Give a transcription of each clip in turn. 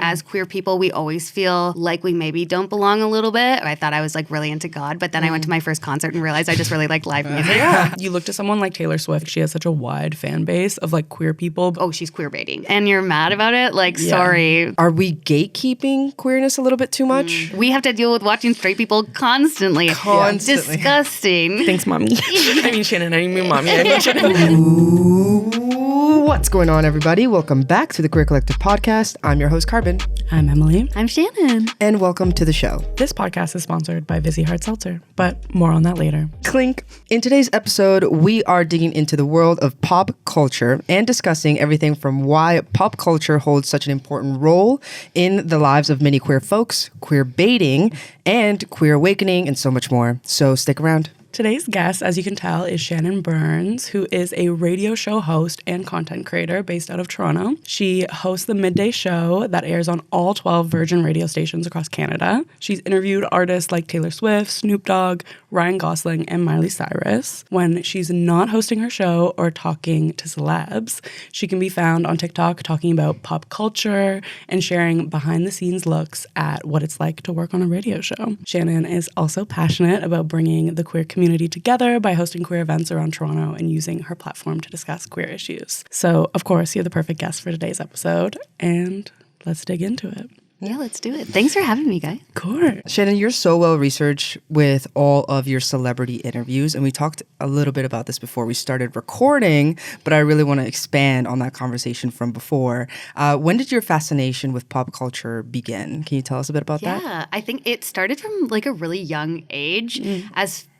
as queer people, we always feel like we maybe don't belong a little bit. I thought I was like really into God, but then I went to my first concert and realized I just really liked live music. You look to someone like Taylor Swift. She has such a wide fan base of like queer people. Oh, she's queer baiting. And you're mad about it? Like, sorry. Are we gatekeeping queerness a little bit too much? We have to deal with watching straight people constantly. Disgusting. Thanks, mommy. I mean, Shannon. I mean, mommy. I mean, Shannon. What's going on, everybody? Welcome back to the Queer Collective podcast. I'm your host, Carbon. I'm Emily. I'm Shannon. And welcome to the show. This podcast is sponsored by Vizzy Hard Seltzer, but more on that later. Clink. In today's episode, we are digging into the world of pop culture and discussing everything from why pop culture holds such an important role in the lives of many queer folks, queer baiting, and queer awakening, and so much more. So stick around. Today's guest, as you can tell, is Shannon Burns, who is a radio show host and content creator based out of Toronto. She hosts the Midday show that airs on all 12 Virgin radio stations across Canada. She's interviewed artists like Taylor Swift, Snoop Dogg, Ryan Gosling, and Miley Cyrus. When she's not hosting her show or talking to celebs, she can be found on TikTok talking about pop culture and sharing behind-the-scenes looks at what it's like to work on a radio show. Shannon is also passionate about bringing the queer community together by hosting queer events around Toronto and using her platform to discuss queer issues. So, of course, you're the perfect guest for today's episode, and let's dig into it. Yeah, let's do it. Thanks for having me, guys. Of course. Shannon, you're so well researched with all of your celebrity interviews, and we talked a little bit about this before we started recording, but I really want to expand on that conversation from before. When did your fascination with pop culture begin? Can you tell us a bit about that? Yeah, I think it started from like a really young age,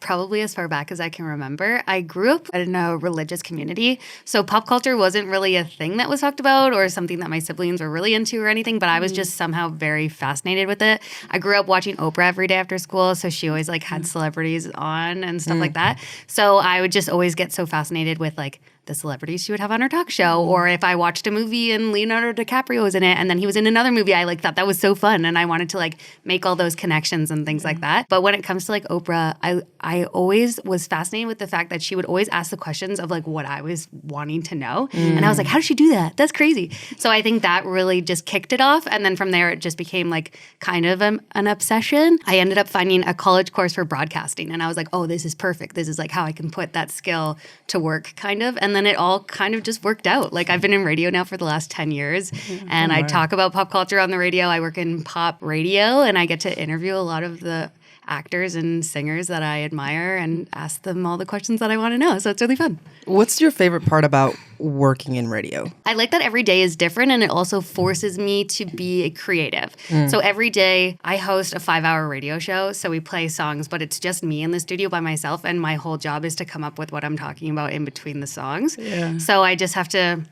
probably as far back as I can remember. I grew up in a religious community, so pop culture wasn't really a thing that was talked about or something that my siblings were really into or anything, but I was just somehow very fascinated with it. I grew up watching Oprah every day after school, so she always like had celebrities on and stuff like that. So I would just always get so fascinated with like the celebrities she would have on her talk show, or if I watched a movie and Leonardo DiCaprio was in it and then he was in another movie, I like thought that was so fun and I wanted to like make all those connections and things like that. But when it comes to like Oprah, I always was fascinated with the fact that she would always ask the questions of like what I was wanting to know. And I was like, how does she do that? That's crazy. So I think that really just kicked it off. And then from there, it just became like kind of an obsession. I ended up finding a college course for broadcasting and I was like, oh, this is perfect. This is like how I can put that skill to work kind of. And then it all kind of just worked out. Like I've been in radio now for the last 10 years and I talk about pop culture on the radio. I work in pop radio and I get to interview a lot of the actors and singers that I admire and ask them all the questions that I want to know. So it's really fun. What's your favorite part about working in radio? I like that every day is different and it also forces me to be creative. So every day I host a 5-hour radio show. So we play songs, but it's just me in the studio by myself. And my whole job is to come up with what I'm talking about in between the songs. So I just have to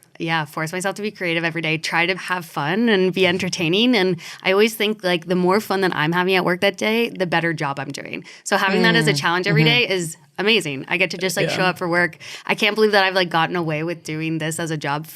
force myself to be creative every day, try to have fun and be entertaining. And I always think like the more fun that I'm having at work that day, the better job I'm doing. So having that as a challenge every day is amazing. I get to just like show up for work. I can't believe that I've like gotten away with doing this as a job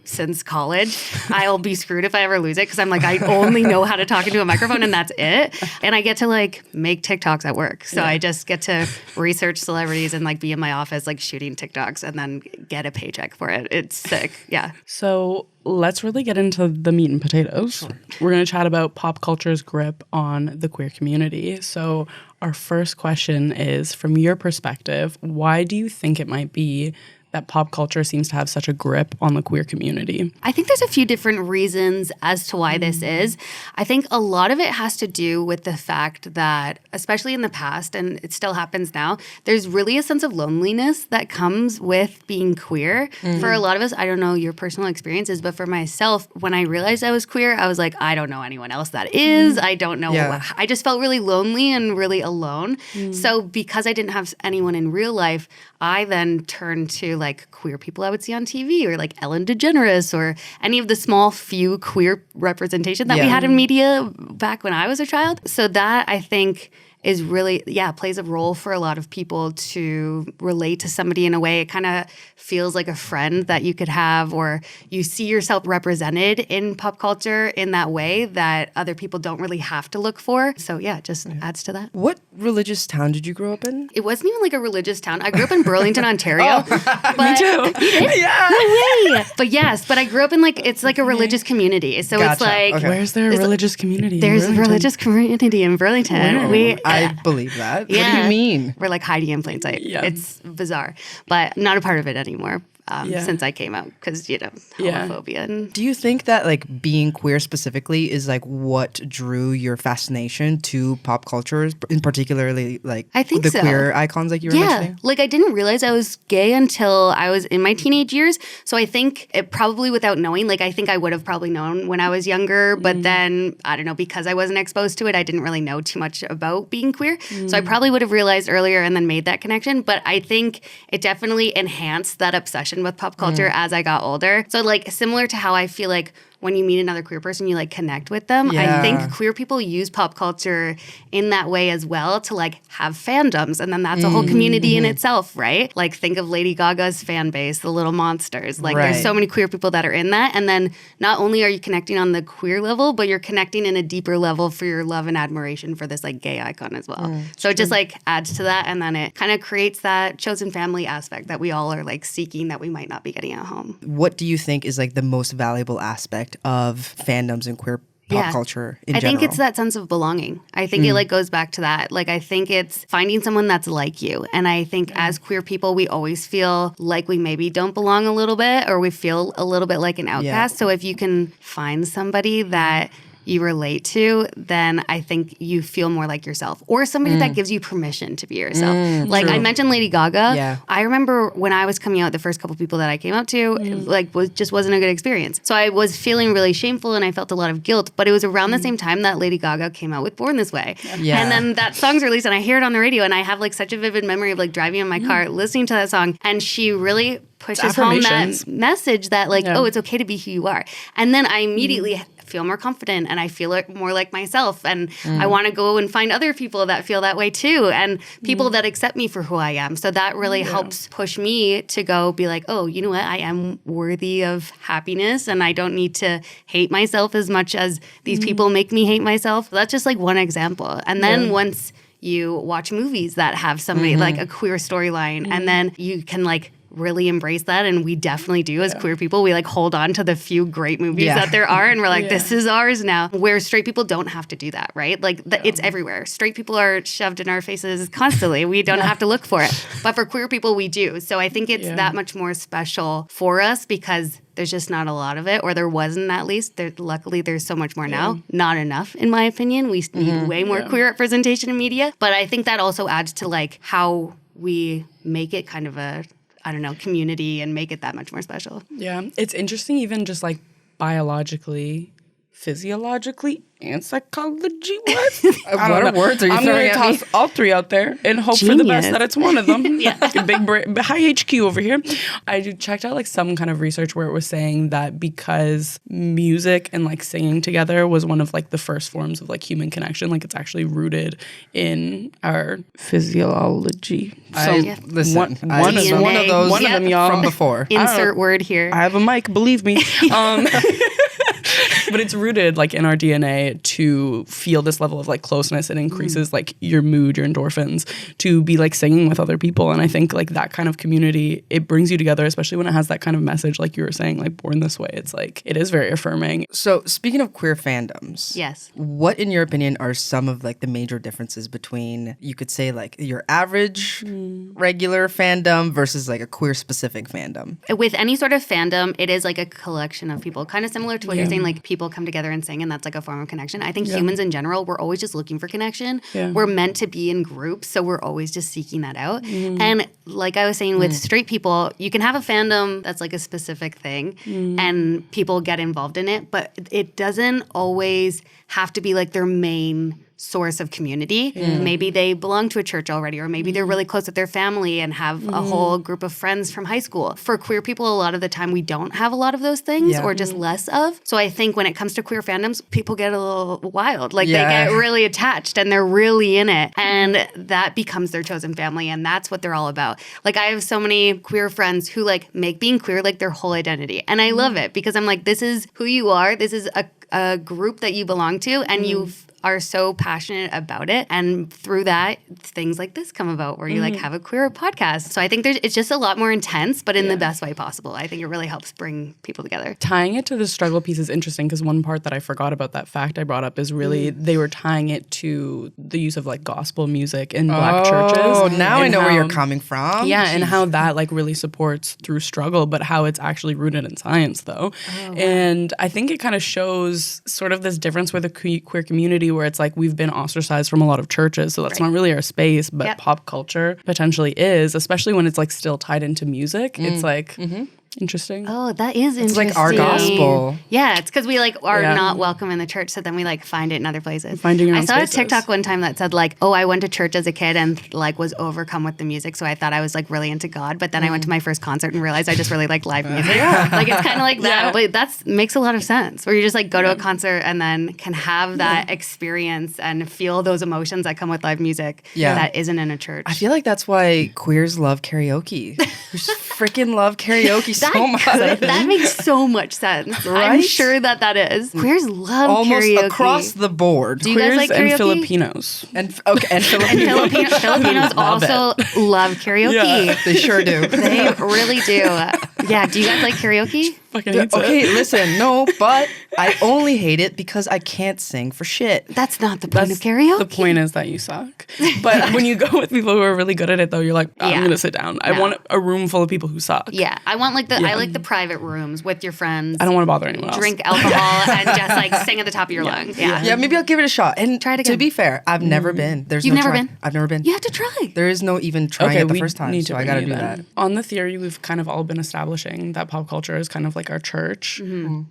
since college. I'll be screwed if I ever lose it because I'm like, I only know how to talk into a microphone and that's it. And I get to like make TikToks at work. So I just get to research celebrities and like be in my office like shooting TikToks and then get a paycheck for it. It's sick. Yeah. So let's really get into the meat and potatoes. Sure. We're going to chat about pop culture's grip on the queer community. So our first question is, from your perspective, why do you think it might be that pop culture seems to have such a grip on the queer community? I think there's a few different reasons as to why this is. I think a lot of it has to do with the fact that, especially in the past, and it still happens now, there's really a sense of loneliness that comes with being queer. For a lot of us, I don't know your personal experiences, but for myself, when I realized I was queer, I was like, I don't know anyone else that is. I don't know. I just felt really lonely and really alone. So because I didn't have anyone in real life, I then turned to like queer people I would see on TV or like Ellen DeGeneres or any of the small few queer representation that we had in media back when I was a child. So that I think is really, plays a role for a lot of people to relate to somebody in a way. It kind of feels like a friend that you could have, or you see yourself represented in pop culture in that way that other people don't really have to look for. So yeah, it just adds to that. What religious town did you grow up in? It wasn't even like a religious town. I grew up in Burlington, Ontario. But, Me too. You did? Yeah. No way. But yes, but I grew up in it's like a religious community. So it's Gotcha. like, Okay. Where's there a religious community? there's a in Burlington? religious community in Burlington. I believe that. What do Yeah. you mean? We're like hiding in plain sight. Yeah. It's bizarre, but not a part of it anymore Yeah. since I came out because, Yeah. homophobia. And Do you think that like being queer specifically is like what drew your fascination to pop culture, in particularly like I think the so. queer icons like you were yeah, mentioning? like I didn't realize I was gay until I was in my teenage years. So I think it probably without knowing, I think I would have probably known when I was younger, but then I don't know, because I wasn't exposed to it, I didn't really know too much about being queer. So I probably would have realized earlier and then made that connection. But I think it definitely enhanced that obsession with pop culture as I got older. So similar to how I feel like when you meet another queer person, you connect with them. Yeah. I think queer people use pop culture in that way as well to have fandoms. And then that's a whole community in itself, right? Think of Lady Gaga's fan base, the Little Monsters. Right. There's so many queer people that are in that. And then not only are you connecting on the queer level, but you're connecting in a deeper level for your love and admiration for this gay icon as well. So it just adds to that. And then it kind of creates that chosen family aspect that we all are seeking that we might not be getting at home. What do you think is the most valuable aspect of fandoms and queer pop culture in general? I think it's that sense of belonging. I think it goes back to that. I think it's finding someone that's like you. And I think as queer people, we always feel like we maybe don't belong a little bit, or we feel a little bit like an outcast. So if you can find somebody that you relate to, then I think you feel more like yourself, or somebody that gives you permission to be yourself. I mentioned Lady Gaga. Yeah. I remember when I was coming out, the first couple people that I came out to, wasn't a good experience. So I was feeling really shameful and I felt a lot of guilt. But it was around the same time that Lady Gaga came out with Born This Way. Yeah. And then that song's released and I hear it on the radio and I have such a vivid memory of driving in my car, listening to that song. And she really pushes home that affirmations. message that oh, it's okay to be who you are. And then I immediately feel more confident and I feel more like myself. And I want to go and find other people that feel that way too. And people that accept me for who I am. So that really helps push me to go be oh, you know what? I am worthy of happiness and I don't need to hate myself as much as these people make me hate myself. That's just one example. And then once you watch movies that have somebody a queer storyline and then you can really embrace that, and we definitely do as queer people. We hold on to the few great movies that there are, and we're this is ours now. Where straight people don't have to do that, right? It's everywhere. Straight people are shoved in our faces constantly. We don't have to look for it, but for queer people, we do. So I think it's that much more special for us because there's just not a lot of it, or there wasn't at least. Luckily, there's so much more now. Not enough, in my opinion. We need way more queer representation in media, but I think that also adds to how we make it kind of a community and make it that much more special. Yeah, it's interesting even just biologically, physiologically, and psychology-wise. What words are you I'm throwing going to at me? toss all three out there and hope for the best Genius. that it's one of them. Big high HQ over here. I checked out some kind of research where it was saying that because music and singing together was one of the first forms of human connection, it's actually rooted in our physiology. Listen, one of them, y'all. from before. Insert word here. I have a mic, believe me. But it's rooted in our DNA to feel this level of closeness. It increases your mood, your endorphins, to be singing with other people. And I think that kind of community, it brings you together, especially when it has that kind of message like you were saying, Born This Way. It's it is very affirming. So speaking of queer fandoms, Yes. what in your opinion are some of the major differences between, you could say your average regular fandom versus a queer specific fandom? With any sort of fandom, it is a collection of people, kind of similar to what you're saying, people come together and sing, and that's a form of connection. I think humans in general, we're always just looking for connection. Yeah. We're meant to be in groups, so we're always just seeking that out. And like I was saying with straight people, you can have a fandom that's like a specific thing and people get involved in it, but it doesn't always have to be like their main source of community. Maybe they belong to a church already, or maybe they're really close with their family and have a whole group of friends from high school. For queer people, a lot of the time we don't have a lot of those things or just less of. So I think when it comes to queer fandoms, people get a little wild. Like they get really attached and they're really in it. And that becomes their chosen family. And that's what they're all about. Like I have so many queer friends who like make being queer like their whole identity. And I love it because I'm like, this is who you are. This is a group that you belong to. And you are so passionate about it. And through that, things like this come about where you like have a queer podcast. So I think it's just a lot more intense, but in the best way possible. I think it really helps bring people together. Tying it to the struggle piece is interesting because one part that I forgot about that fact I brought up is really they were tying it to the use of like gospel music in Black churches. Oh, now I know where you're coming from. Yeah, and how that like really supports through struggle, but how it's actually rooted in science though. Oh, wow. And I think it kind of shows sort of this difference with the queer community where it's like we've been ostracized from a lot of churches, so that's not really our space, but pop culture potentially is, especially when it's like still tied into music. It's like interesting. Oh, that is interesting. It's like our gospel. Yeah, it's because we like are not welcome in the church, so then we like find it in other places. Finding your own I saw spaces. a TikTok one time that said like, oh, I went to church as a kid and like was overcome with the music, so I thought I was like really into God, but then I went to my first concert and realized I just really like live music. Like it's kind of like that, but that makes a lot of sense. Where you just like go to a concert and then can have that experience and feel those emotions that come with live music that isn't in a church. I feel like that's why queers love karaoke. We just freaking love karaoke so much. That makes so much sense. Right? I'm sure that is. Queers love almost karaoke. across the board. Do you guys like karaoke? And Filipinos. And Filipinos. Filipinos also love karaoke. Yeah, they sure do. They really do. Yeah, do you guys like karaoke? Okay, listen, no, but I only hate it because I can't sing for shit. That's not the point of karaoke. The point is that you suck. But when you go with people who are really good at it, though, you're like, I'm going to sit down. I want a room full of people who suck. Yeah, I want like I like the private rooms with your friends. I don't want to bother anyone else. Drink alcohol and just like sing at the top of your lungs. Yeah, maybe I'll give it a shot. And try it again. To be fair, I've never been. You've never been? I've never been. You have to try. There is no even trying it the first time, so I got to do that. On the theory, we've kind of all been establishing that pop culture is kind of like our church.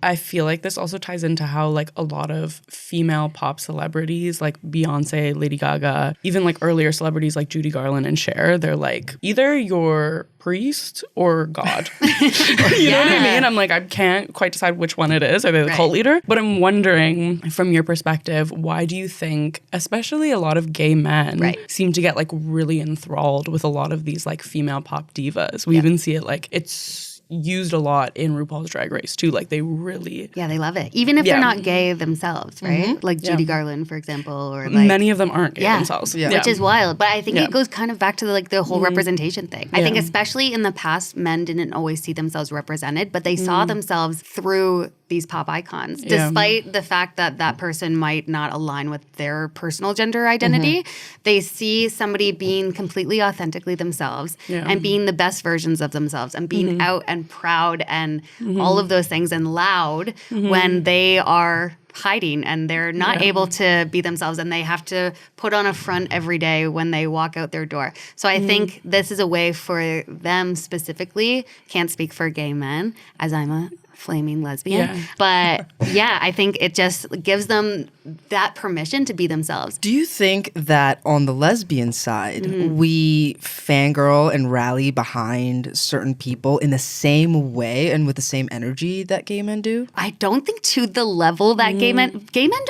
I feel like this also ties into how like a lot of female pop celebrities like Beyonce, Lady Gaga, even like earlier celebrities like Judy Garland and Cher, they're like either your priest or God. You know what I mean? I'm like, I can't quite decide which one it is. Are they the cult leader? But I'm wondering from your perspective, why do you think, especially a lot of gay men seem to get like really enthralled with a lot of these like female pop divas? We even see it like it's used a lot in RuPaul's Drag Race too. Like they really... Yeah, they love it. Even if they're not gay themselves, right? Like Judy Garland, for example, or like... Many of them aren't gay themselves. Which is wild. But I think it goes kind of back to the whole representation thing. I think especially in the past, men didn't always see themselves represented, but they saw themselves through these pop icons, despite the fact that that person might not align with their personal gender identity. They see somebody being completely authentically themselves and being the best versions of themselves and being out and proud and all of those things and loud when they are hiding and they're not able to be themselves and they have to put on a front every day when they walk out their door. So I think this is a way for them specifically, can't speak for gay men as I'm a flaming lesbian. But I think it just gives them that permission to be themselves. Do you think that on the lesbian side, we fangirl and rally behind certain people in the same way and with the same energy that gay men do? I don't think to the level that gay men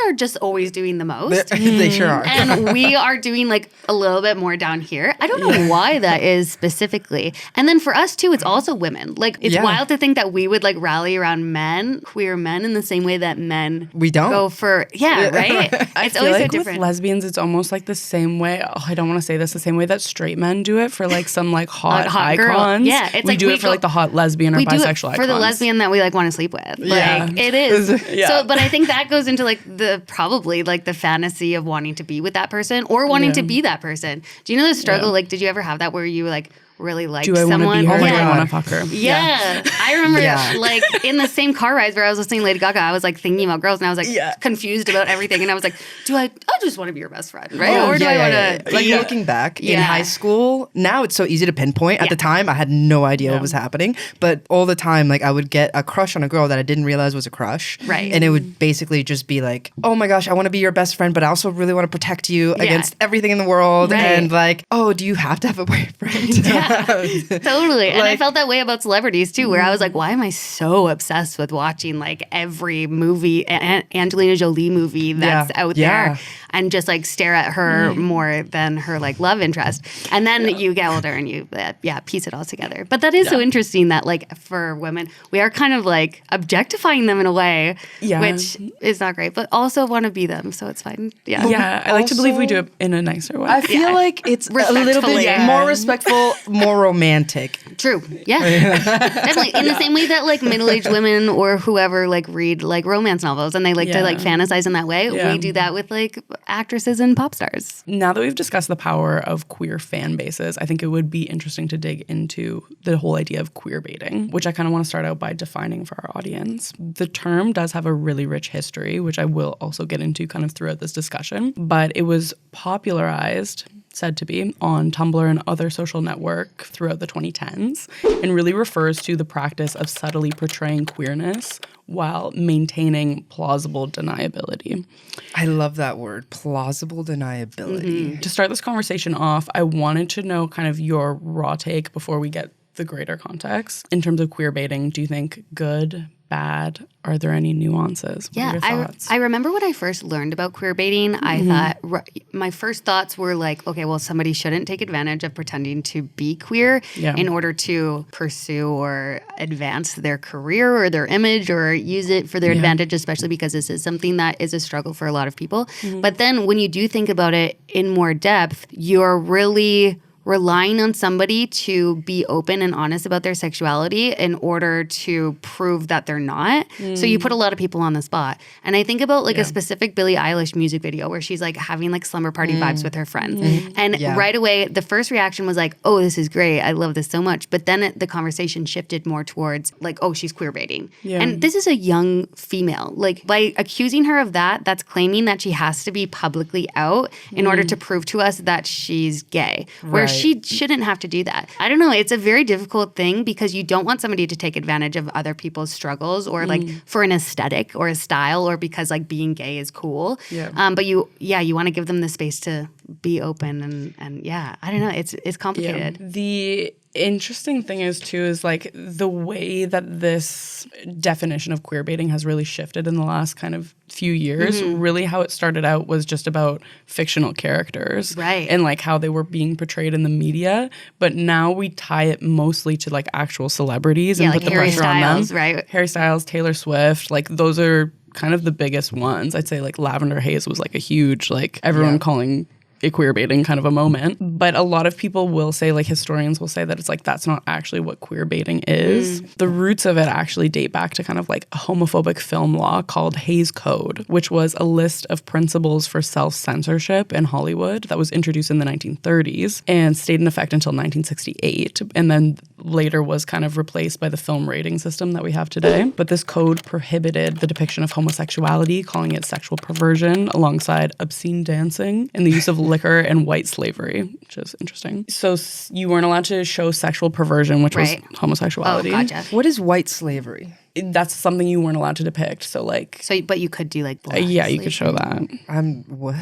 are just always doing the most. They sure are. And we are doing like a little bit more down here. I don't know why that is specifically. And then for us too, it's also women. Like it's wild to think that we would like rally around men, queer men, in the same way that men we don't go for right. It's always like so different. With lesbians, it's almost like the same way. Oh, I don't want to say this the same way that straight men do it for like some like hot icons. Girl. Yeah, it's we do it for like the hot lesbian or bisexual icons. For the lesbian that we like want to sleep with. Like it is. So, but I think that goes into like the probably like the fantasy of wanting to be with that person or wanting to be that person. Do you know the struggle? Like, did you ever have that where you like really liked Do I want to someone. be her? Oh my Do I God. want to fuck her? Yeah. I remember Yeah. like in the same car rides where I was listening to Lady Gaga, I was like thinking about girls and I was like Yeah. confused about everything. And I was like, I just want to be your best friend, right? Oh, or do yeah, I yeah, want to yeah. Like looking back in Yeah. high school, now it's so easy to pinpoint. At Yeah. the time, I had no idea what was happening, but all the time, like I would get a crush on a girl that I didn't realize was a crush, Right. And it would basically just be like, oh my gosh, I want to be your best friend, but I also really want to protect you against everything in the world, Right. and like, oh, do you have to have a boyfriend? Totally. And I Like- felt that way about celebrities too, where I was like, why am I so obsessed with watching like every movie, Angelina Jolie movie that's Yeah. out Yeah. there and just like stare at her more than her like love interest. And then you get older and you, piece it all together. But that is so interesting that like for women, we are kind of like objectifying them in a way, Yeah. which is not great, but also want to be them. So it's fine. Yeah. Yeah, I like to believe we Also- do it in a nicer way. I feel like it's a little Respectfully. bit more respectful, more romantic. True. Yeah. Definitely. In the same way that like middle-aged women or whoever like read like romance novels and they like to like fantasize in that way. Yeah. We do that with like actresses and pop stars. Now that we've discussed the power of queer fan bases, I think it would be interesting to dig into the whole idea of queer baiting, which I kind of want to start out by defining for our audience. The term does have a really rich history, which I will also get into kind of throughout this discussion, but it was popularized, said to be, on Tumblr and other social network throughout the 2010s, and really refers to the practice of subtly portraying queerness while maintaining plausible deniability. I love that word, plausible deniability. To start this conversation off, I wanted to know kind of your raw take before we get the greater context. In terms of queer baiting, do you think good, bad? Are there any nuances? What are your thoughts? I remember when I first learned about queer baiting, I thought my first thoughts were like, okay, well, somebody shouldn't take advantage of pretending to be queer in order to pursue or advance their career or their image or use it for their advantage, especially because this is something that is a struggle for a lot of people. But then when you do think about it in more depth, you're really relying on somebody to be open and honest about their sexuality in order to prove that they're not. So you put a lot of people on the spot. And I think about like a specific Billie Eilish music video where she's like having like slumber party vibes with her friends. And right away, the first reaction was like, oh, this is great. I love this so much. But then the conversation shifted more towards like, oh, she's queer baiting. And this is a young female. Like by accusing her of that, that's claiming that she has to be publicly out in order to prove to us that she's gay. Where Right. she shouldn't have to do that. I don't know. It's a very difficult thing because you don't want somebody to take advantage of other people's struggles or like for an aesthetic or a style or because like being gay is cool. But you want to give them the space to be open and I don't know. It's complicated. The interesting thing is like the way that this definition of queer baiting has really shifted in the last kind of few years. Really how it started out was just about fictional characters. Right. And like how they were being portrayed in the media. But now we tie it mostly to like actual celebrities and like put the Harry pressure on Styles, them. right? Harry Styles, Taylor Swift, like those are kind of the biggest ones. I'd say like Lavender Haze was like a huge, like everyone calling a queer baiting kind of a moment. But a lot of people will say, like historians will say that it's like that's not actually what queer baiting is. The roots of it actually date back to kind of like a homophobic film law called Hays Code, which was a list of principles for self-censorship in Hollywood that was introduced in the 1930s and stayed in effect until 1968, and then later was kind of replaced by the film rating system that we have today. But this code prohibited the depiction of homosexuality, calling it sexual perversion, alongside obscene dancing and the use of liquor and white slavery, which is interesting. So you weren't allowed to show sexual perversion, which was homosexuality. Oh, gotcha. What is white slavery? That's something you weren't allowed to depict. So like, So, but you could do like black you could show that. What?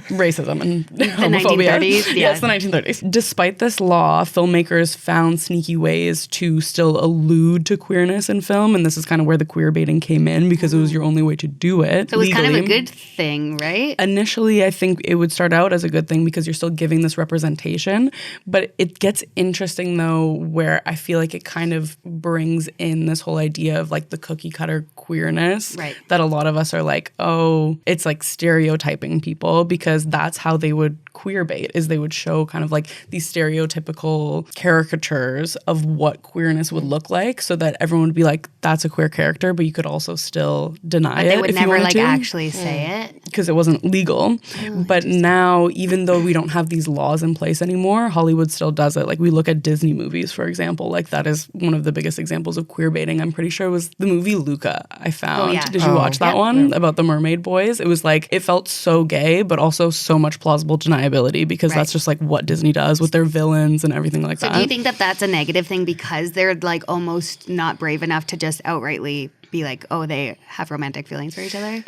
Racism and homophobia. 1930s? Yes, the 1930s. Despite this law, filmmakers found sneaky ways to still allude to queerness in film, and this is kind of where the queer baiting came in because it was your only way to do it. So it was kind of a legally. good thing, right? Initially, I think it would start out as a good thing because you're still giving this representation. But it gets interesting, though, where I feel like it kind of brings in this whole idea of like the cookie cutter queerness that a lot of us are like, oh, it's like stereotyping people because that's how they would queer bait, is they would show kind of like these stereotypical caricatures of what queerness would look like, so that everyone would be like, that's a queer character, but you could also still deny But it they would if you never wanted like to, actually say it. because it wasn't legal. But now, even though we don't have these laws in place anymore, Hollywood still does it. Like, we look at Disney movies, for example, like that is one of the biggest examples of queer baiting. I'm pretty sure it was the movie Luca I found. yeah. Did you watch that Yep. one about the mermaid boys? It was like, it felt so gay, but also so much plausible deniability, because that's just like what Disney does with their villains and everything like that. Do you think that that's a negative thing because they're like almost not brave enough to just outrightly be like, oh, they have romantic feelings for each other?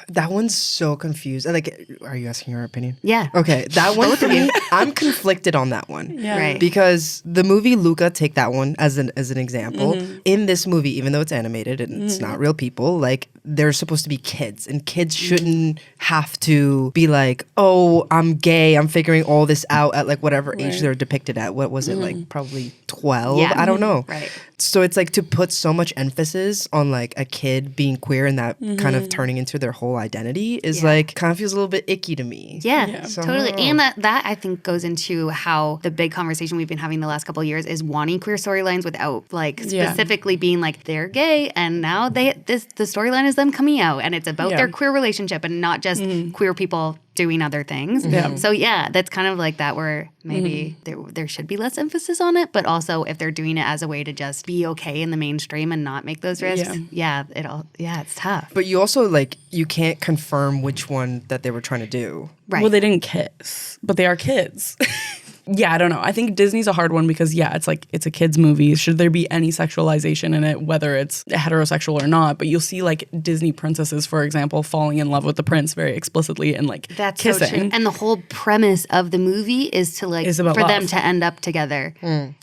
That one's so confused. Like, are you asking your opinion? Yeah. Okay, that one for me, I'm conflicted on that one. Yeah. Right. Because the movie Luca, take that one as an example. In this movie, even though it's animated and it's not real people, like, they're supposed to be kids, and kids shouldn't have to be like, oh, I'm gay, I'm figuring all this out at like whatever age they're depicted at. What was it, like probably 12? Yeah. I don't know. Right. So it's like to put so much emphasis on like a kid being queer and that kind of turning into their whole identity is like kind of feels a little bit icky to me. Yeah, So, totally. I don't know. And that I think goes into how the big conversation we've been having the last couple of years is wanting queer storylines without like specifically being like they're gay and now the storyline is them coming out and it's about their queer relationship and not just queer people doing other things. Yeah. So yeah, that's kind of like that where maybe there should be less emphasis on it, but also if they're doing it as a way to just be okay in the mainstream and not make those risks, it's tough. But you also like you can't confirm which one that they were trying to do. Right. Well, they didn't kiss, but they are kids. Yeah, I don't know. I think Disney's a hard one because, it's like, it's a kid's movie. Should there be any sexualization in it, whether it's heterosexual or not? But you'll see, like, Disney princesses, for example, falling in love with the prince very explicitly and, like, That's kissing. so true. And the whole premise of the movie is to like Is about for them love. to end up together.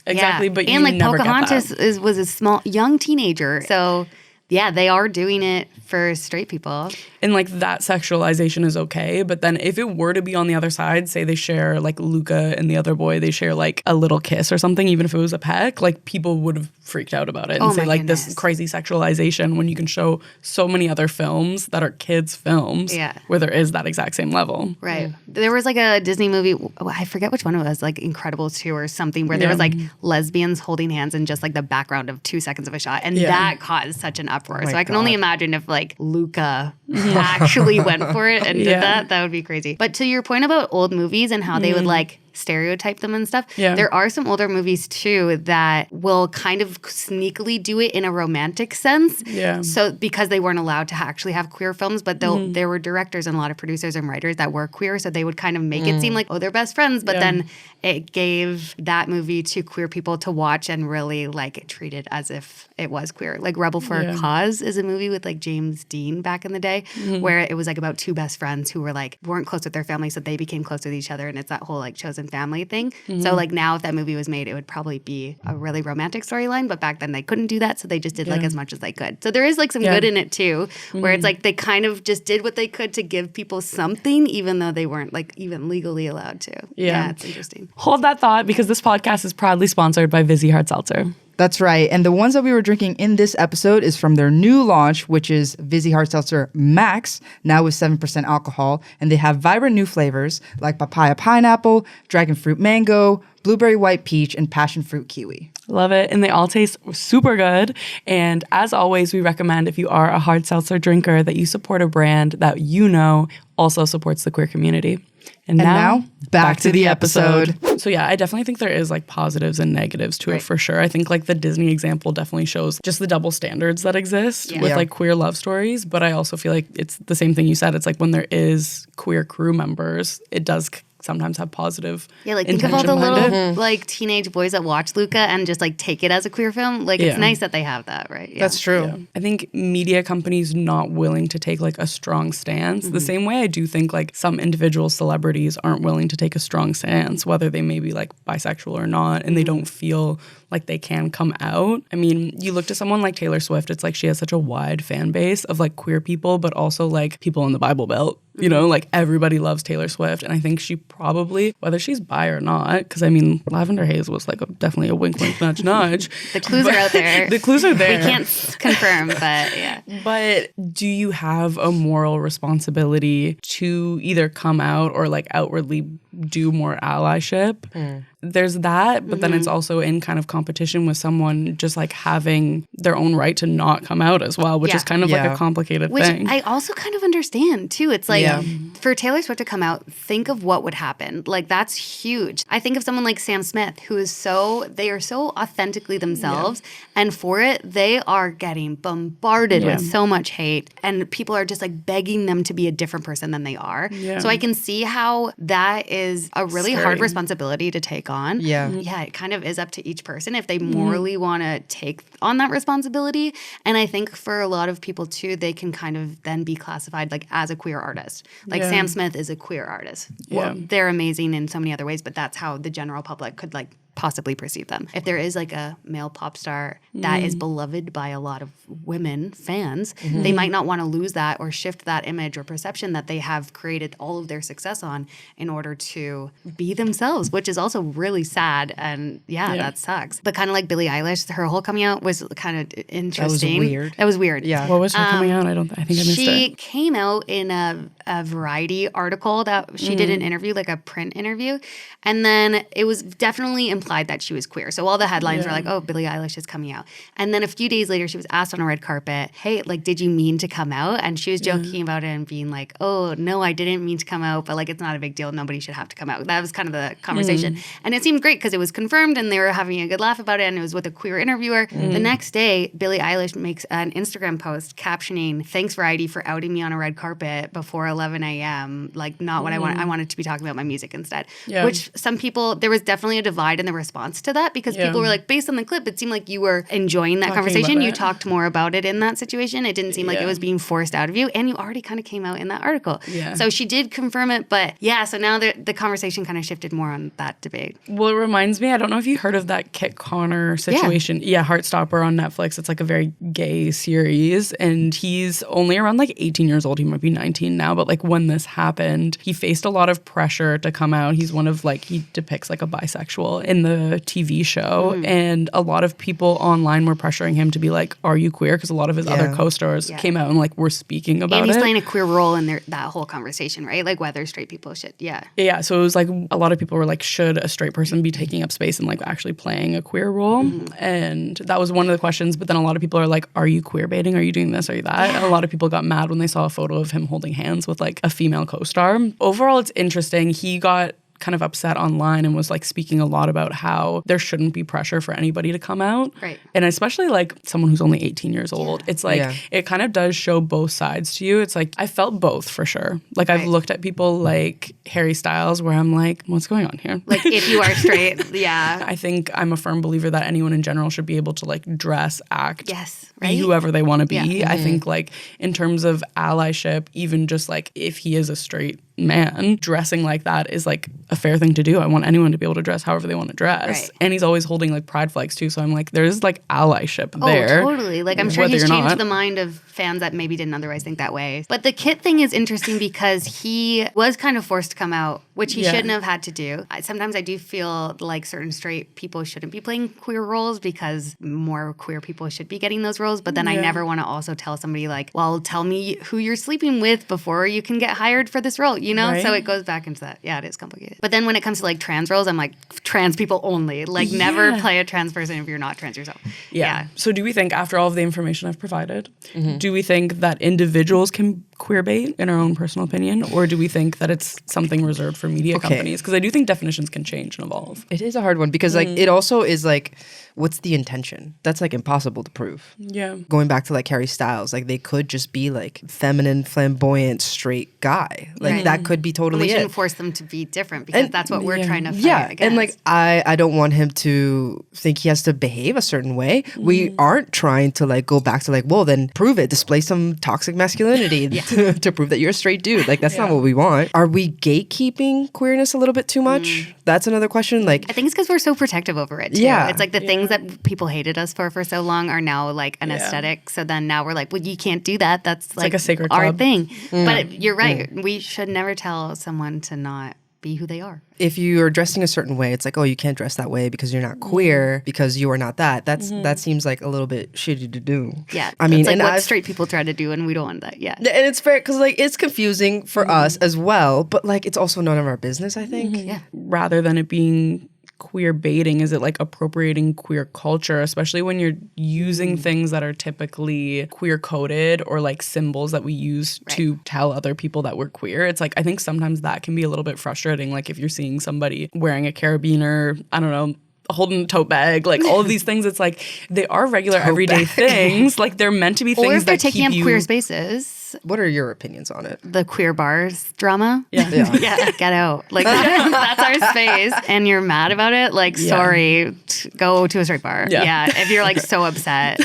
Exactly, Yeah. but and you like never get Pocahontas that. was a small young teenager. So yeah, they are doing it for straight people. And, like, that sexualization is okay. But then if it were to be on the other side, say they share, like, Luca and the other boy, they share, like, a little kiss or something, even if it was a peck, like, people would have freaked out about it and Oh say, my like, goodness. this crazy sexualization when you can show so many other films that are kids' films where there is that exact same level. Right. There was like a Disney movie, I forget which one it was, like Incredibles 2 or something, where there was like lesbians holding hands in just like the background of 2 seconds of a shot. And that caused such an uproar. my So I can only God. imagine if like Luca actually went for it and did Yeah. that would be crazy. But to your point about old movies and how they would like stereotype them and stuff, there are some older movies too that will kind of sneakily do it in a romantic sense. Yeah. So because they weren't allowed to actually have queer films, but there were directors and a lot of producers and writers that were queer, so they would kind of make it seem like, oh, they're best friends, but then it gave that movie to queer people to watch and really like treat it as if it was queer. Like Rebel for a Cause is a movie with like James Dean back in the day, where it was like about two best friends who were like weren't close with their family, so they became close with each other, and it's that whole like chosen family thing. So like now if that movie was made, it would probably be a really romantic storyline, but back then they couldn't do that, so they just did like as much as they could. So there is like some good in it too, where it's like they kind of just did what they could to give people something, even though they weren't like even legally allowed to. Yeah, it's interesting. Hold that thought, because this podcast is proudly sponsored by Vizzy Hard Seltzer. That's right. And the ones that we were drinking in this episode is from their new launch, which is Vizzy Hard Seltzer Max, now with 7% alcohol. And they have vibrant new flavors like papaya pineapple, dragon fruit mango, blueberry white peach, and passion fruit kiwi. Love it. And they all taste super good. And as always, we recommend, if you are a hard seltzer drinker, that you support a brand that you know also supports the queer community. And now, back to the episode. So yeah, I definitely think there is like positives and negatives to it for sure. I think like the Disney example definitely shows just the double standards that exist with like queer love stories. But I also feel like it's the same thing you said. It's like when there is queer crew members, it does sometimes have positive Like think of all intention the behind little it. like teenage boys that watch Luca and just like take it as a queer film. Like it's nice that they have that, right? Yeah. That's true. Yeah. I think media companies not willing to take like a strong stance. The same way I do think like some individual celebrities aren't willing to take a strong stance, whether they may be like bisexual or not, and they don't feel like they can come out. I mean, you look to someone like Taylor Swift, it's like she has such a wide fan base of like queer people, but also like people in the Bible Belt. You know, like everybody loves Taylor Swift. And I think she probably, whether she's bi or not, because I mean, Lavender Haze was like definitely a wink, wink, nudge, nudge. The clues are out there. The clues are there. We can't confirm, but yeah. But do you have a moral responsibility to either come out or like outwardly do more allyship. There's that, but then it's also in kind of competition with someone just like having their own right to not come out as well, which is kind of like a complicated thing. Which I also kind of understand too. It's like for Taylor Swift to come out, think of what would happen. Like that's huge. I think of someone like Sam Smith, who is they are so authentically themselves, and for it, they are getting bombarded with so much hate, and people are just like begging them to be a different person than they are. So I can see how that is a really hard responsibility to take on. Yeah, it kind of is up to each person if they morally want to take on that responsibility. And I think for a lot of people too, they can kind of then be classified like as a queer artist. Like Sam Smith is a queer artist. Well, they're amazing in so many other ways, but that's how the general public could like possibly perceive them. If there is like a male pop star that is beloved by a lot of women fans, they might not want to lose that or shift that image or perception that they have created all of their success on in order to be themselves, which is also really sad. And that sucks. But kind of like Billie Eilish, her whole coming out was kind of interesting. That was weird. Yeah. What was her coming out? I think I missed it. She came out in a Variety article that she did an interview, like a print interview. And then it was definitely implied that she was queer. So all the headlines were like, oh, Billie Eilish is coming out. And then a few days later, she was asked on a red carpet, hey, like, did you mean to come out? And she was joking about it and being like, oh, no, I didn't mean to come out, but like, it's not a big deal. Nobody should have to come out. That was kind of the conversation. And it seemed great because it was confirmed and they were having a good laugh about it. And it was with a queer interviewer. The next day, Billie Eilish makes an Instagram post captioning, thanks Variety for outing me on a red carpet before 11 a.m. Like, not what I want. I wanted to be talking about my music instead. Which some people, there was definitely a divide in the response to that because people were like, based on the clip, it seemed like you were enjoying that conversation. You talked more about it in that situation. It didn't seem like it was being forced out of you. And you already kind of came out in that article. So she did confirm it. But so now the conversation kind of shifted more on that debate. Well, it reminds me, I don't know if you heard of that Kit Connor situation. Heartstopper on Netflix. It's like a very gay series. And he's only around like 18 years old. He might be 19 now. But like when this happened, he faced a lot of pressure to come out. He's one of like, he depicts like a bisexual in the TV show. And a lot of people online were pressuring him to be like, are you queer? Because a lot of his other co-stars came out and like were speaking about it. And he's playing a queer role in that whole conversation, right? Like whether straight people should, Yeah, so it was like a lot of people were like, should a straight person be taking up space and like actually playing a queer role? And that was one of the questions. But then a lot of people are like, are you queer baiting? Are you doing this? Are you that? And a lot of people got mad when they saw a photo of him holding hands with like a female co-star. Overall, it's interesting. He got kind of upset online and was like speaking a lot about how there shouldn't be pressure for anybody to come out. Right. And especially like someone who's only 18 years old. It's like, it kind of does show both sides to you. It's like, I felt both for sure. Like I've looked at people like Harry Styles where I'm like, what's going on here? Like if you are straight, I think I'm a firm believer that anyone in general should be able to like dress, act, right? be whoever they want to be. Yeah. I think like in terms of allyship, even just like if he is a straight man, dressing like that is like a fair thing to do. I want anyone to be able to dress however they want to dress. Right. And he's always holding like pride flags too. So I'm like, there's like allyship there. Oh, totally. Like I'm sure he's changed the mind of fans that maybe didn't otherwise think that way. But the Kit thing is interesting because he was kind of forced to come out, which he shouldn't have had to do. Sometimes I do feel like certain straight people shouldn't be playing queer roles because more queer people should be getting those roles. But then I never want to also tell somebody like, well, tell me who you're sleeping with before you can get hired for this role, you know? Right. So it goes back into that. Yeah, it is complicated. But then when it comes to like trans roles, I'm like, trans people only. Like never play a trans person if you're not trans yourself. Yeah. So do we think after all of the information I've provided, do we think that individuals can queer bait in our own personal opinion, or do we think that it's something reserved for media companies? Because I do think definitions can change and evolve. It is a hard one because like it also is like, what's the intention? That's like impossible to prove. Yeah. Going back to like Harry Styles, like they could just be like feminine, flamboyant, straight guy. Like that could be totally we shouldn't it. force them to be different because that's what we're trying to fight against. And like I don't want him to think he has to behave a certain way. We aren't trying to like go back to like, well, then prove it, display some toxic masculinity to prove that you're a straight dude. Like that's not what we want. Are we gatekeeping queerness a little bit too much? That's another question. Like I think it's because we're so protective over it too. Yeah. It's like the things that people hated us for so long are now like an aesthetic. So then now we're like, well, you can't do that. That's like a sacred our club. thing. But you're right. We should never tell someone to not be who they are. If you're dressing a certain way, it's like, oh, you can't dress that way because you're not queer, because you are not that. That seems like a little bit shitty to do. Yeah. I mean, it's like and what straight people try to do, and we don't want that. Yeah. And it's fair because like it's confusing for us as well, but like it's also none of our business, I think. Yeah. Rather than it being queer baiting, is it like appropriating queer culture, especially when you're using things that are typically queer coded or like symbols that we use to tell other people that we're queer? It's like, I think sometimes that can be a little bit frustrating. Like if you're seeing somebody wearing a carabiner, I don't know, holding a tote bag, like all of these things, it's like they are regular everyday things. Like they're meant to be things Or if they're that taking keep up you queer spaces. What are your opinions on it? The queer bars drama. Yeah. Yeah, get out. Like that's our space, and you're mad about it. Like, sorry, go to a straight bar. Yeah. If you're like so upset.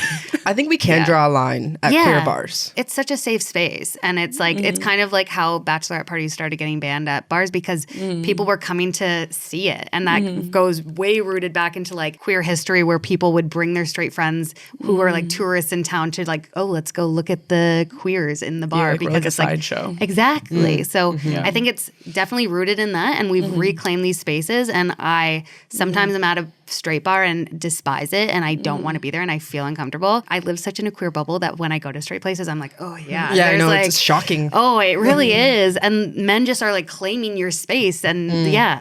I think we can draw a line at queer bars. It's such a safe space, and it's like it's kind of like how bachelorette parties started getting banned at bars because people were coming to see it, and that goes way rooted back into like queer history, where people would bring their straight friends who were like tourists in town to like, oh, let's go look at the queers in the bar, like, because like a it's like sideshow. Exactly. So I think it's definitely rooted in that, and we've reclaimed these spaces. And I sometimes am at a straight bar and despise it, and I don't want to be there, and I feel uncomfortable. I live such in a queer bubble that when I go to straight places, I'm like, oh yeah, Yeah, I know, like, it's shocking. Oh, it really is. And men just are like claiming your space. And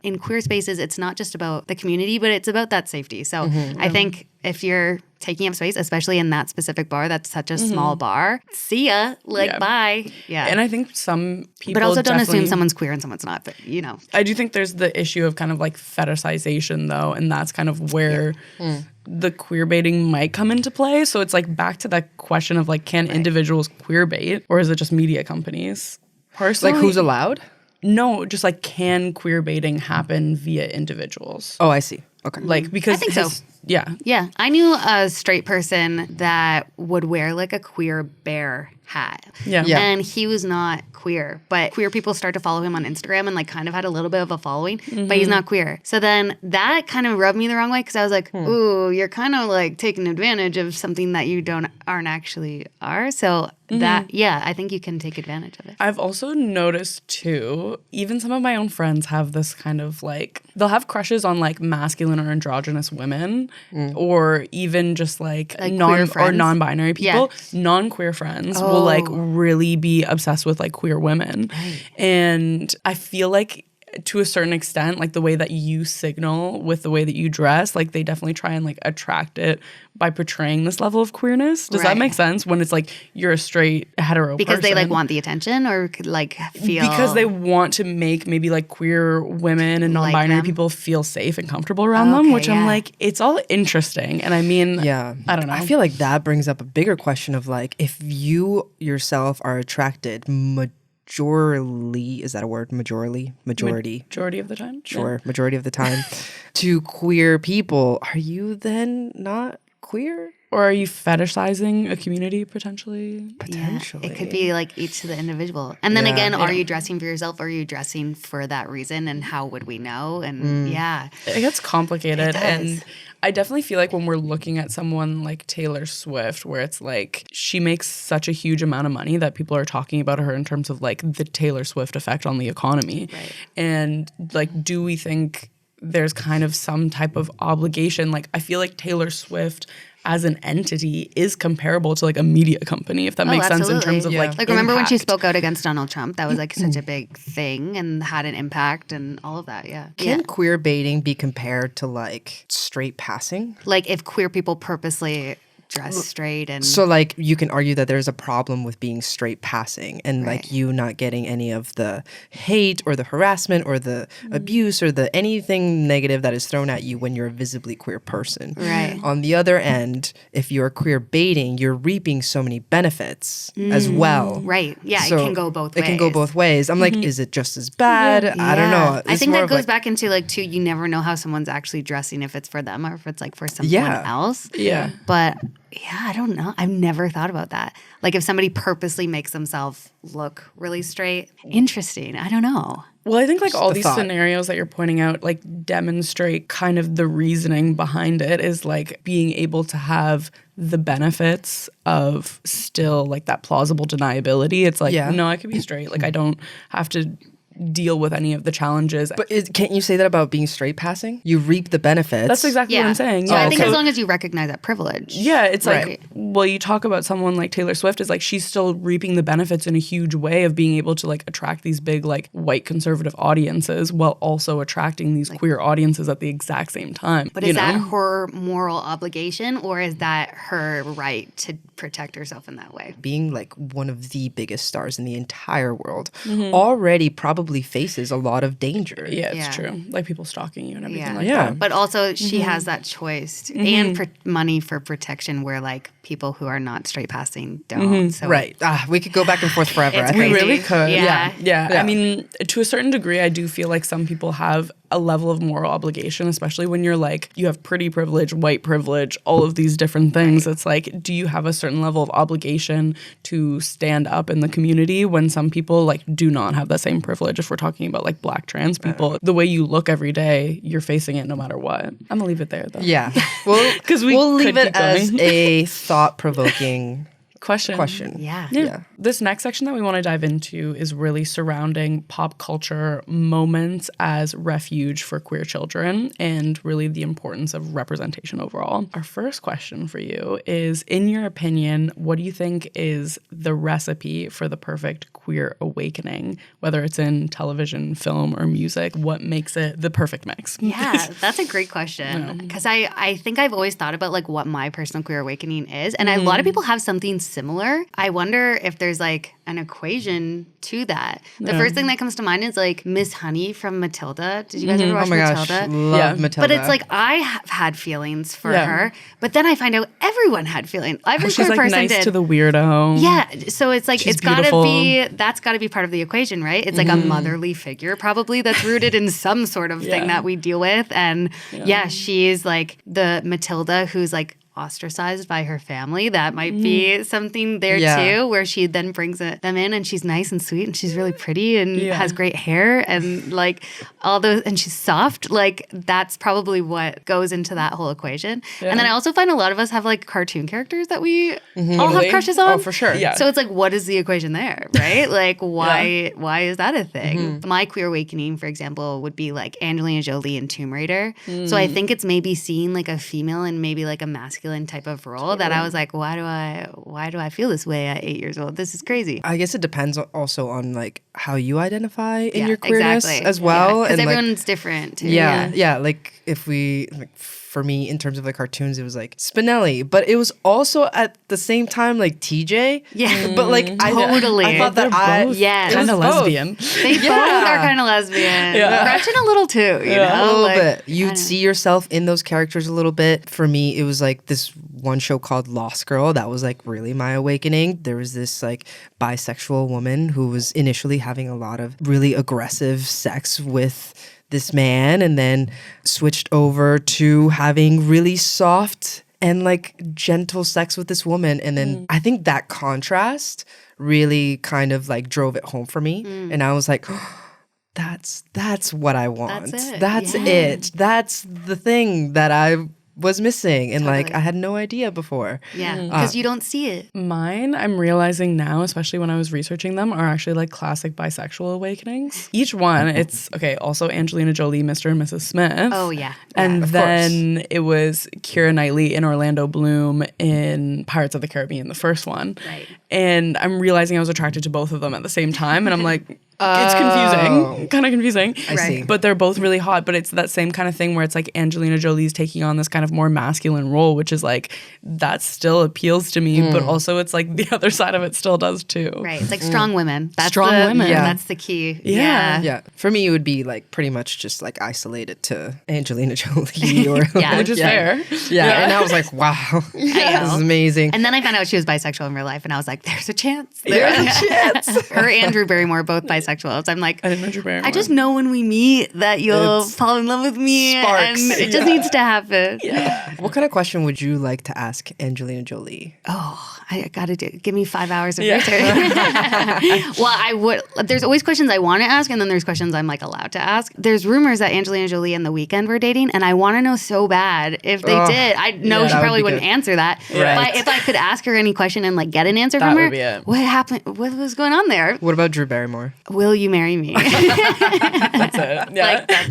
in queer spaces, it's not just about the community, but it's about that safety. So I think if you're taking up space, especially in that specific bar, that's such a small bar, see ya, like, bye. Yeah. And I think some people But also don't assume definitely- someone's queer and someone's not, but you know. I do think there's the issue of kind of like fetishization though, and that's kind of where the queer baiting might come into play. So it's like back to that question of like, can individuals queer bait, or is it just media companies? Personally, Like who's allowed? No, just like, can queer baiting happen via individuals? Oh, I see. Okay. Like, because I think so. Yeah. Yeah. I knew a straight person that would wear like a queer bear hat. Yeah. Yeah. And he was not queer, but queer people start to follow him on Instagram and like kind of had a little bit of a following, but he's not queer. So then that kind of rubbed me the wrong way, because I was like, ooh, you're kind of like taking advantage of something that you aren't actually are. So that, I think you can take advantage of it. I've also noticed too, even some of my own friends have this kind of like, they'll have crushes on like masculine or androgynous women, or even just like queer friends? non-binary people. Yeah. Non-queer friends will like really be obsessed with like queer women. Right. And I feel like to a certain extent, like the way that you signal with the way that you dress, like they definitely try and like attract it by portraying this level of queerness. Does that make sense? When it's like you're a straight hetero because they like person? want the attention, or could like feel Because they want to make maybe like queer women and non-binary them. people feel safe and comfortable around them, which I'm yeah. like, it's all interesting. And I mean, I don't know. I feel like that brings up a bigger question of like, if you yourself are attracted majorly, is that a word? Majority Majority of the time. Sure, majority of the time to queer people, are you then not queer? Or are you fetishizing a community potentially? Potentially. It could be like each to the individual. And then Yeah. again, are you dressing for yourself, or are you dressing for that reason? And how would we know? And It gets complicated. It does. And I definitely feel like when we're looking at someone like Taylor Swift, where it's like she makes such a huge amount of money that people are talking about her in terms of like the Taylor Swift effect on the economy. Right. And like, do we think there's kind of some type of obligation? Like, I feel like Taylor Swift as an entity is comparable to like a media company, if that makes sense in terms of like remember when she impact. spoke out against Donald Trump? That was like such a big thing and had an impact and all of that. Yeah. Can queer baiting be compared to like straight passing? Like if queer people purposely dress straight and So like you can argue that there's a problem with being straight passing and like you not getting any of the hate or the harassment or the abuse or the anything negative that is thrown at you when you're a visibly queer person. Right. On the other end, if you're queer baiting, you're reaping so many benefits as well. Right. Yeah, So it can go both ways. It can go both ways. I'm like, is it just as bad? I don't know. I It's think more that of goes like- back into like too, you never know how someone's actually dressing, if it's for them or if it's like for someone Yeah. else. Yeah. But yeah, I don't know. I've never thought about that. Like if somebody purposely makes themselves look really straight, interesting. I don't know. Well, I think like all the these thought. scenarios that you're pointing out like demonstrate kind of the reasoning behind it is like being able to have the benefits of still like that plausible deniability. It's like, Yeah. no, I could be straight. Like I don't have to deal with any of the challenges. But can't you say that about being straight passing? You reap the benefits. That's exactly what I'm saying. So Yeah. I think So- as long as you recognize that privilege. Yeah, it's Right. like, well, you talk about someone like Taylor Swift is like, she's still reaping the benefits in a huge way of being able to like attract these big like white conservative audiences while also attracting these queer audiences at the exact same time. But is that her moral obligation, or is that her right to protect herself in that way? Being like one of the biggest stars in the entire world already probably faces a lot of danger. Yeah, it's Yeah. true. Like people stalking you and everything Yeah. like Yeah. that. But also, she has that choice and money for protection, where like people who are not straight passing don't. So Right. We could go back and forth forever. It's I think. We crazy. really could. Yeah. Yeah. Yeah. I mean, to a certain degree, I do feel like some people have a level of moral obligation, especially when you're like, you have pretty privilege, white privilege, all of these different things. It's like, do you have a certain level of obligation to stand up in the community when some people like do not have that same privilege? If we're talking about like Black trans people, the way you look every day, you're facing it no matter what. I'm gonna leave it there though. Yeah. Well, 'Cause we'll we leave could it keep as going. a thought-provoking Question. Yeah. Yeah. This next section that we want to dive into is really surrounding pop culture moments as refuge for queer children and really the importance of representation overall. Our first question for you is, in your opinion, what do you think is the recipe for the perfect queer awakening, whether it's in television, film, or music? What makes it the perfect mix? Yeah, that's a great question. Because I think I've always thought about like what my personal queer awakening is. And a lot of people have something similar. I wonder if there's like an equation to that. The first thing that comes to mind is like Miss Honey from Matilda. Did you guys ever watch Oh my gosh. Matilda? Love Yeah. Matilda. But it's like I have had feelings for Yeah. her, but then I find out everyone had feelings. Every She's queer like person nice did. to the weirdo. Yeah, so it's like She's it's gotta beautiful. be that's gotta be part of the equation, right? It's like a motherly figure probably that's rooted in some sort of Yeah. thing that we deal with. And yeah, she's like the Matilda who's like ostracized by her family. That might be something there Yeah. too, where she then brings them in and she's nice and sweet and she's really pretty and Yeah. has great hair and like all those, and she's soft. Like that's probably what goes into that whole equation. And then I also find a lot of us have like cartoon characters that we all have Totally. crushes on. Oh, for sure. Yeah. So it's like, what is the equation there, right? Like, why is that a thing? My queer awakening, for example, would be like Angelina Jolie in Tomb Raider. So I think it's maybe seeing like a female and maybe like a masculine type of role that I was like, why do I feel this way at 8 years old? This is crazy. I guess it depends also on like how you identify in Yeah, your queerness exactly. as well. Because and like, everyone's different too. yeah. Like if we like for me in terms of like cartoons, it was like Spinelli, but it was also at the same time like TJ. Yeah. But like Totally. I thought that They're both Yes. kind It of was both. lesbian. They both are kind of lesbian. Yeah. Gretchen a little too, you know? a little Like, bit. I You'd don't see yourself in those characters a little bit. For me, it was like this one show called Lost Girl. That was like really my awakening. There was this like bisexual woman who was initially having a lot of really aggressive sex with this man and then switched over to having really soft and like gentle sex with this woman. And then I think that contrast really kind of like drove it home for me. And I was like, that's what I want. That's it. That's Yeah. it. That's the thing that I was missing. And like Totally. I had no idea before. Yeah, because you don't see it. Mine, I'm realizing now, especially when I was researching them, are actually like classic bisexual awakenings. Each one, it's okay. Also, Angelina Jolie, Mr. and Mrs. Smith. Oh, yeah. And of then it was Keira Knightley and Orlando Bloom in Pirates of the Caribbean, the first one. Right. And I'm realizing I was attracted to both of them at the same time. And I'm like, it's confusing, kind of confusing. I see. But they're both really hot. But it's that same kind of thing where it's like Angelina Jolie's taking on this kind of more masculine role, which is like, that still appeals to me. But also it's like the other side of it still does too. Right. It's like strong women. That's Strong the, women. Yeah. That's the key. Yeah. Yeah. For me, it would be like pretty much just like isolated to Angelina Jolie or Yeah. Which is fair. Yeah. And I was like, wow, this know. is amazing. And then I found out she was bisexual in real life, and I was like, "There's a chance." There's a chance. Her and Andrew Barrymore both bisexual. So I'm like, I didn't know Drew Barrymore. I just know when we meet that you'll It's fall in love with me, sparks. and it just needs to happen. What kind of question would you like to ask Angelina Jolie? Oh, I gotta give me 5 hours of Yeah. research. Well, I would. There's always questions I want to ask, and then there's questions I'm like allowed to ask. There's rumors that Angelina Jolie and The Weeknd were dating, and I want to know so bad if they Oh, did. I know yeah, she that would probably be wouldn't good. answer that. Right. But if I could ask her any question and like get an answer from summer. would be it. What happened? What was going on there? What about Drew Barrymore? Will you marry me? That's it. Yeah. Like that.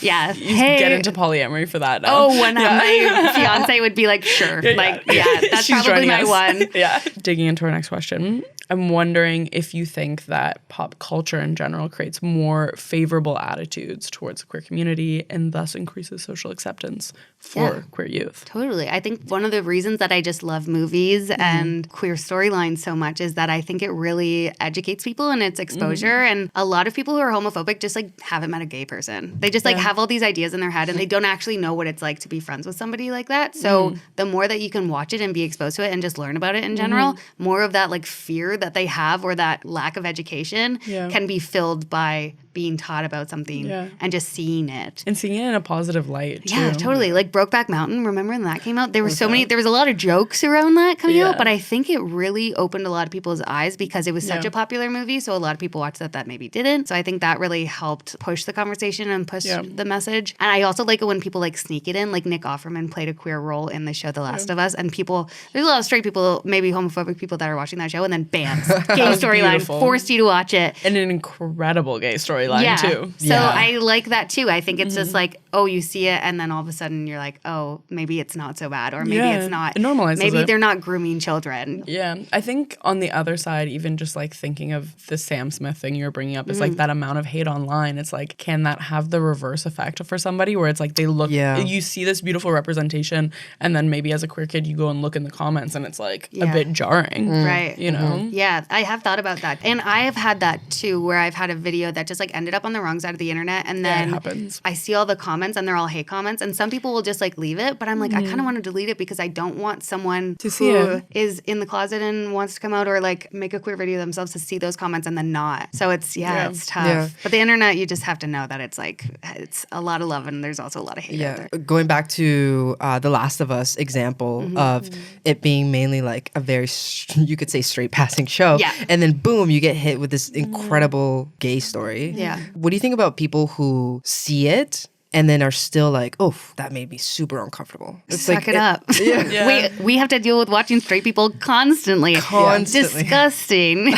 Yeah. You Hey. get into polyamory for that now. Oh, when my fiance would be like, sure. That's She's probably joining my us. one. Yeah. Digging into our next question, I'm wondering if you think that pop culture in general creates more favorable attitudes towards the queer community and thus increases social acceptance for queer youth. Totally. I think one of the reasons that I just love movies and queer storylines so much is that I think it really educates people and it's exposure. And a lot of people who are homophobic just like haven't met a gay person. They just like have all these ideas in their head and they don't actually know what it's like to be friends with somebody like that. So the more that you can watch it and be exposed to it and just learn about it in general, more of that like fear that they have or that lack of education can be filled by being taught about something and just seeing it. And seeing it in a positive light, too. Yeah, totally. Like Brokeback Mountain, remember when that came out? There were there was a lot of jokes around that coming out, but I think it really opened a lot of people's eyes because it was such a popular movie. So a lot of people watched that maybe didn't. So I think that really helped push the conversation and push the message. And I also like it when people like sneak it in. Like Nick Offerman played a queer role in the show The Last of Us. And people, there's a lot of straight people, maybe homophobic people that are watching that show. And then bam, gay storyline, forced you to watch it. And an incredible gay storyline, too. So I like that too. I think it's just like, oh, you see it, and then all of a sudden you're like, oh, maybe it's not so bad, or maybe it's not. It normalizes maybe it. they're not grooming children. Yeah. I think on the other side, even just like thinking of the Sam Smith thing you were bringing up, is like that amount of hate online. It's like, can that have the reverse effect for somebody where it's like they look, you see this beautiful representation, and then maybe as a queer kid, you go and look in the comments and it's like a bit jarring. Right. You know? Yeah, I have thought about that. And I have had that too, where I've had a video that just like ended up on the wrong side of the internet. And then it happens. I see all the comments and they're all hate comments. And some people will just like leave it. But I'm like, I kind of want to delete it because I don't want someone who is in the closet and wants to come out or like make a queer video themselves to see those comments and then not. So it's, it's tough. Yeah. But the internet, you just have to know that it's like, it's a lot of love and there's also a lot of hate out there. Going back to The Last of Us example of it being mainly like a very, you could say, straight passing show. Yeah. And then boom, you get hit with this incredible gay story. Yeah. What do you think about people who see it and then are still like, oh, that made me super uncomfortable? It's Suck like, it up. Yeah. We have to deal with watching straight people constantly. Disgusting.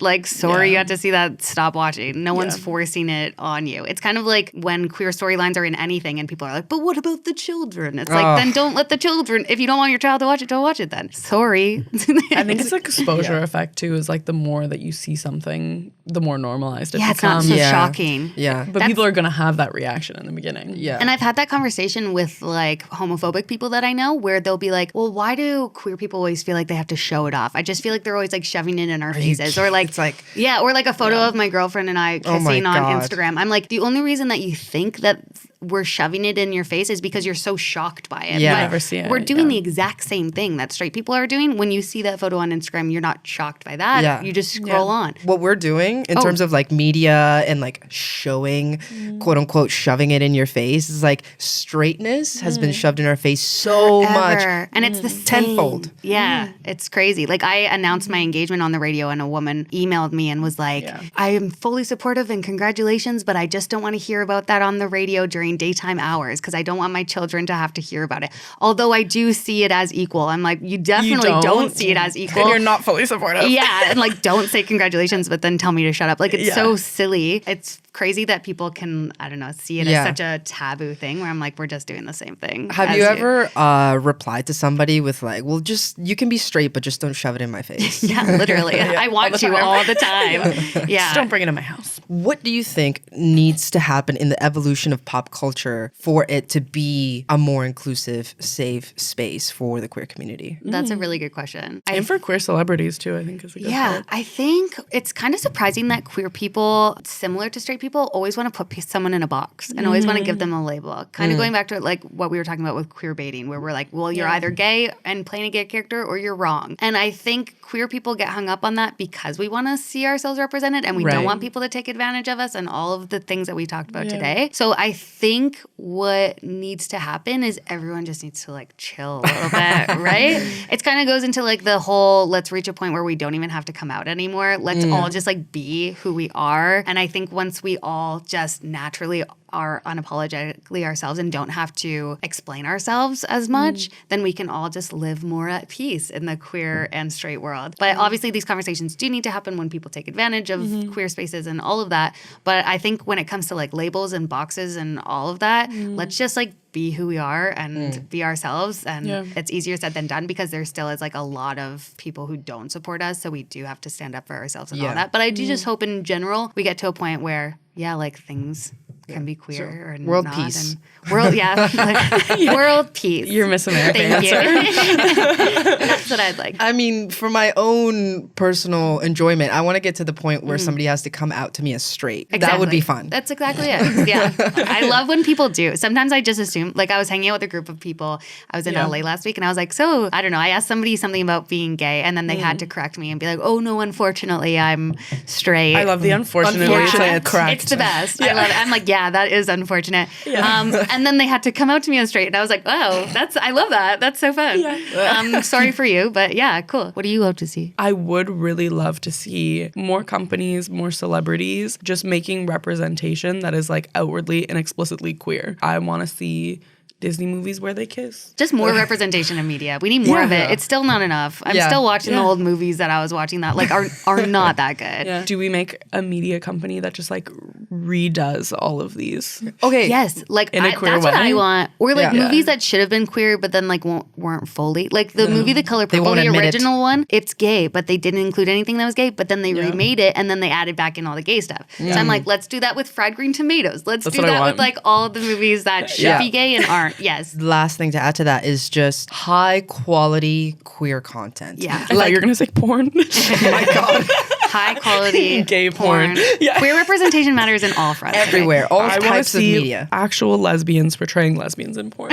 Like, sorry, you have to see that. Stop watching. No one's forcing it on you. It's kind of like when queer storylines are in anything and people are like, but what about the children? It's like, then don't let the children, if you don't want your child to watch it, don't watch it then. Sorry. I think it's like exposure effect too, is like the more that you see something, the more normalized it it's not becomes. so shocking. Yeah. But people are going to have that reaction in the beginning. Yeah. And I've had that conversation with like homophobic people that I know where they'll be like, well, why do queer people always feel like they have to show it off? I just feel like they're always like shoving it in our faces. Or like, it's like, or like a photo of my girlfriend and I kissing on God. Instagram. I'm like, the only reason that you think that we're shoving it in your face is because you're so shocked by it. Yeah. But Never see it, we're doing the exact same thing that straight people are doing. When you see that photo on Instagram, you're not shocked by that. Yeah. You just scroll on. What we're doing in terms of like media and like showing, quote unquote, shoving it in your face is like straightness has been shoved in our face so much. And it's the same. Tenfold. Yeah, it's crazy. Like I announced my engagement on the radio and a woman emailed me and was like, I am fully supportive and congratulations, but I just don't want to hear about that on the radio during daytime hours because I don't want my children to have to hear about it. Although I do see it as equal. I'm like, you definitely don't see it as equal. And you're not fully supportive. Yeah, and like don't say congratulations, but then tell me to shut up. Like it's so silly. It's crazy that people can, I don't know, see it as such a taboo thing where I'm like, we're just doing the same thing. Have you ever replied to somebody with like, well, just, you can be straight, but just don't shove it in my face? Yeah, literally. I want you all the time. Just don't bring it in my house. What do you think needs to happen in the evolution of pop culture for it to be a more inclusive, safe space for the queer community? That's a really good question. And for queer celebrities too, I think is a good part. I think it's kind of surprising that queer people, similar to straight people, always want to put someone in a box and always want to give them a label. Kind of going back to like what we were talking about with queer baiting, where we're like, well, you're either gay and playing a gay character or you're wrong. And I think queer people get hung up on that because we want to see ourselves represented and we don't want people to take advantage of us and all of the things that we talked about today. So I think what needs to happen is everyone just needs to like chill a little bit, right? It kind of goes into like the whole, let's reach a point where we don't even have to come out anymore. Let's all just like be who we are. And I think once we all just naturally are unapologetically ourselves and don't have to explain ourselves as much, then we can all just live more at peace in the queer and straight world. But obviously these conversations do need to happen when people take advantage of queer spaces and all of that. But I think when it comes to like labels and boxes and all of that, let's just like be who we are and be ourselves. And it's easier said than done because there still is like a lot of people who don't support us. So we do have to stand up for ourselves and all that. But I do just hope in general we get to a point where, like things can be queer and world not, peace. And world peace. You're Miss America. Thank you. That's what I'd like. I mean, for my own personal enjoyment, I want to get to the point where somebody has to come out to me as straight. That would be fun. That's exactly it. Yeah. I love when people do. Sometimes I just assume, like I was hanging out with a group of people. I was in LA last week and I was like, so I don't know. I asked somebody something about being gay and then they had to correct me and be like, oh no, unfortunately I'm straight. I love the unfortunately. Unfortunate. Correct. It's the best. I love it. I'm like, that is unfortunate. And then they had to come out to me as straight and I was like, oh, I love that. That's so fun. Sorry for you, but yeah, cool. What do you love to see? I would really love to see more companies, more celebrities just making representation that is like outwardly and explicitly queer. I want to see Disney movies where they kiss. Just more representation in media. We need more of it. It's still not enough. I'm still watching the old movies that I was watching that like are not that good. Yeah. Do we make a media company that just like redoes all of these? Okay. Yes, like In a queer that's way? what I want. Or like movies that should have been queer, but then like weren't fully. Like the movie The Color Purple, won't the admit it. original one, it's gay, but they didn't include anything that was gay. But then they remade it, and then they added back in all the gay stuff. So I'm like, let's do that with Fried Green Tomatoes. Let's That's do what I that want. with like all of the movies that should be gay and aren't. Yes. Last thing to add to that is just high quality queer content. Yeah. I thought you were gonna say porn. Oh my God. High quality Gay porn. Yeah. Queer representation matters in all fronts. right? Everywhere. All I want to types of see media. actual lesbians portraying lesbians in porn.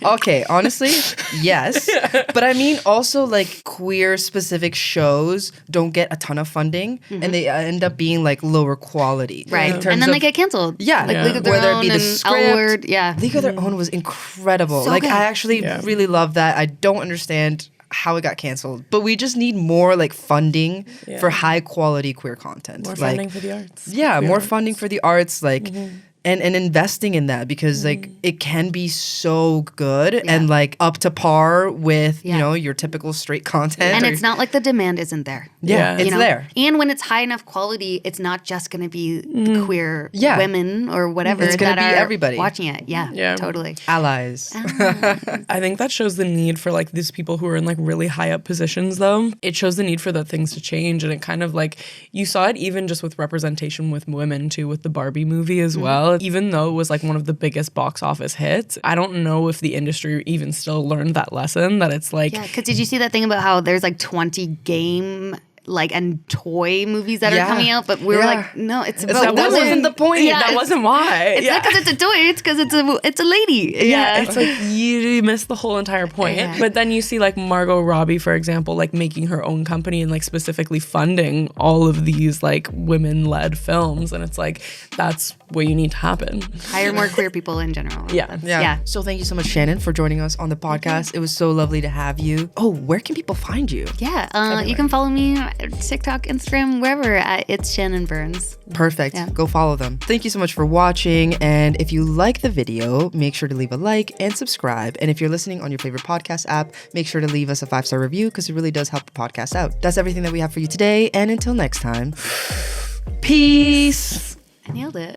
Okay, honestly, yes. But I mean, also like queer specific shows don't get a ton of funding and they end up being like lower quality. Right. In And terms then of- they get canceled. Yeah, Like League of Their whether it Own be the and script, L Word. Yeah. League of Their Own was incredible. So like good. I actually really love that. I don't understand how it got canceled, but we just need more like funding for high quality queer content. More like, funding for the arts. yeah, Queer more arts. funding for the arts, like and investing in that because like it can be so good and like up to par with you know your typical straight content. And it's not like the demand isn't there. yeah, you it's know? there. And when it's high enough quality, it's not just going to be the queer Yeah. women or whatever It's gonna that be are everybody. watching it. Yeah, Yeah. totally. Allies. I think that shows the need for like these people who are in like really high up positions though. It shows the need for the things to change and it kind of like you saw it even just with representation with women too with the Barbie movie as well. Even though it was like one of the biggest box office hits, I don't know if the industry even still learned that lesson that it's like Yeah, because did you see that thing about how there's like 20 game like and toy movies that Yeah. are coming out, but we were Yeah. like, no, it's about like, that women. wasn't the point. Yeah, that it's- wasn't why. It's not because it's a toy. It's because it's a lady. Yeah, it's like you missed the whole entire point. Yeah. But then you see like Margot Robbie, for example, like making her own company and like specifically funding all of these like women-led films, and it's like that's what you need to happen. Hire more queer people in general. Yeah. That's- Yeah. So thank you so much, Shannon, for joining us on the podcast. It was so lovely to have you. Oh, where can people find you? Yeah, you can follow me on TikTok, Instagram, wherever at It's Shannon Burns. Perfect. Yeah. Go follow them. Thank you so much for watching. And if you like the video, make sure to leave a like and subscribe. And if you're listening on your favorite podcast app, make sure to leave us a 5-star review because it really does help the podcast out. That's everything that we have for you today. And until next time, peace. I nailed it.